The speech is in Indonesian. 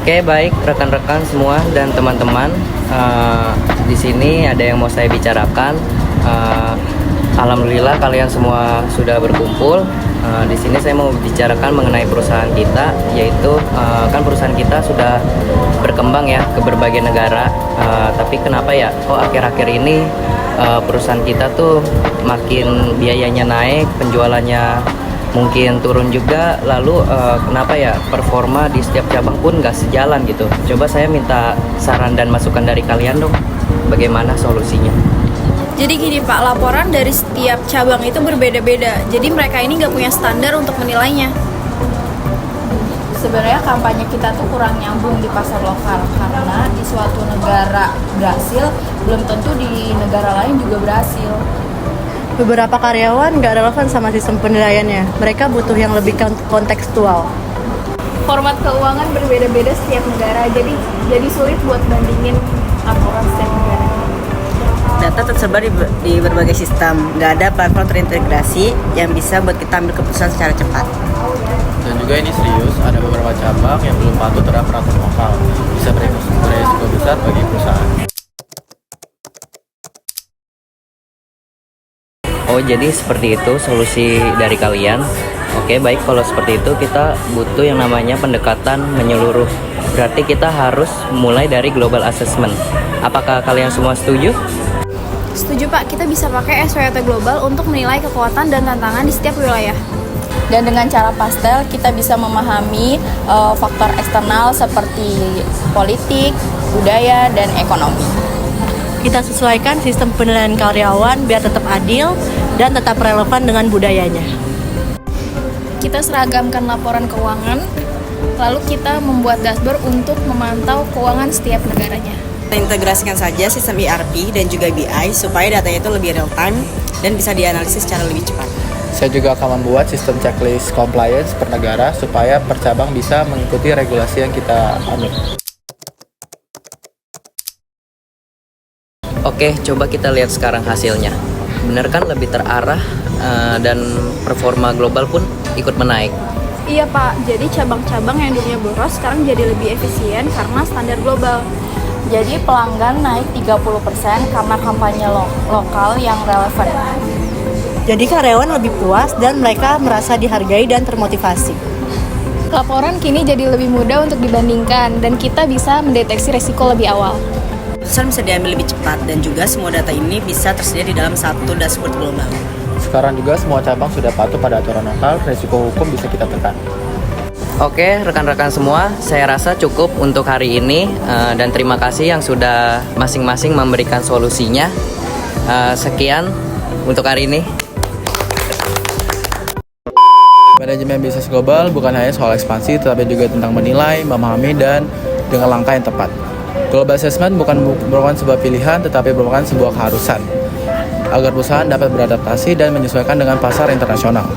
Oke, baik rekan-rekan semua dan teman-teman. Di sini ada yang mau saya bicarakan. Alhamdulillah kalian semua sudah berkumpul. Di sini saya mau bicarakan mengenai perusahaan kita, yaitu kan perusahaan kita sudah berkembang ya ke berbagai negara. Tapi kenapa ya kok akhir-akhir ini perusahaan kita tuh makin biayanya naik, penjualannya mungkin turun juga, lalu kenapa ya performa di setiap cabang pun nggak sejalan gitu. Coba saya minta saran dan masukan dari kalian dong, bagaimana solusinya? Jadi gini Pak, laporan dari setiap cabang itu berbeda-beda. Jadi mereka ini nggak punya standar untuk menilainya. Sebenarnya kampanye kita tuh kurang nyambung di pasar lokal karena di suatu negara berhasil belum tentu di negara lain juga berhasil. Beberapa karyawan nggak relevan sama sistem penilaiannya. Mereka butuh yang lebih kontekstual. Format keuangan berbeda-beda setiap negara, jadi sulit buat bandingin laporan setiap negara. Data tersebar di berbagai sistem, nggak ada platform terintegrasi yang bisa buat kita ambil keputusan secara cepat. Dan juga ini serius, ada beberapa cabang yang belum patuh terhadap peraturan lokal, bisa beresiko besar bagi perusahaan. Oh, jadi seperti itu solusi dari kalian. Oke, baik, kalau seperti itu kita butuh yang namanya pendekatan menyeluruh. Berarti kita harus mulai dari global assessment. Apakah kalian semua setuju? Setuju Pak, kita bisa pakai SWOT global untuk menilai kekuatan dan tantangan di setiap wilayah. Dan dengan cara pastel kita bisa memahami faktor eksternal seperti politik, budaya, dan ekonomi. Kita sesuaikan sistem penilaian karyawan biar tetap adil dan tetap relevan dengan budayanya. Kita seragamkan laporan keuangan, lalu kita membuat dashboard untuk memantau keuangan setiap negaranya. Kita integrasikan saja sistem ERP dan juga BI supaya datanya itu lebih real time dan bisa dianalisis secara lebih cepat. Saya juga akan membuat sistem checklist compliance per negara supaya per cabang bisa mengikuti regulasi yang kita ambil. Oke, coba kita lihat sekarang hasilnya. Bener kan lebih terarah dan performa global pun ikut menaik. Iya Pak, jadi cabang-cabang yang dulunya boros sekarang jadi lebih efisien karena standar global. Jadi pelanggan naik 30% karena kampanye lokal yang relevan. Jadi karyawan lebih puas dan mereka merasa dihargai dan termotivasi. Laporan kini jadi lebih mudah untuk dibandingkan dan kita bisa mendeteksi resiko lebih awal. Keputusan bisa diambil lebih cepat dan juga semua data ini bisa tersedia di dalam satu dashboard global. Sekarang juga semua cabang sudah patuh pada aturan lokal, risiko hukum bisa kita tekan. Oke, rekan-rekan semua, saya rasa cukup untuk hari ini dan terima kasih yang sudah masing-masing memberikan solusinya. Sekian untuk hari ini. Manajemen bisnis global bukan hanya soal ekspansi, tetapi juga tentang menilai, memahami, dan dengan langkah yang tepat. Global assessment bukan merupakan sebuah pilihan, tetapi merupakan sebuah keharusan agar perusahaan dapat beradaptasi dan menyesuaikan dengan pasar internasional.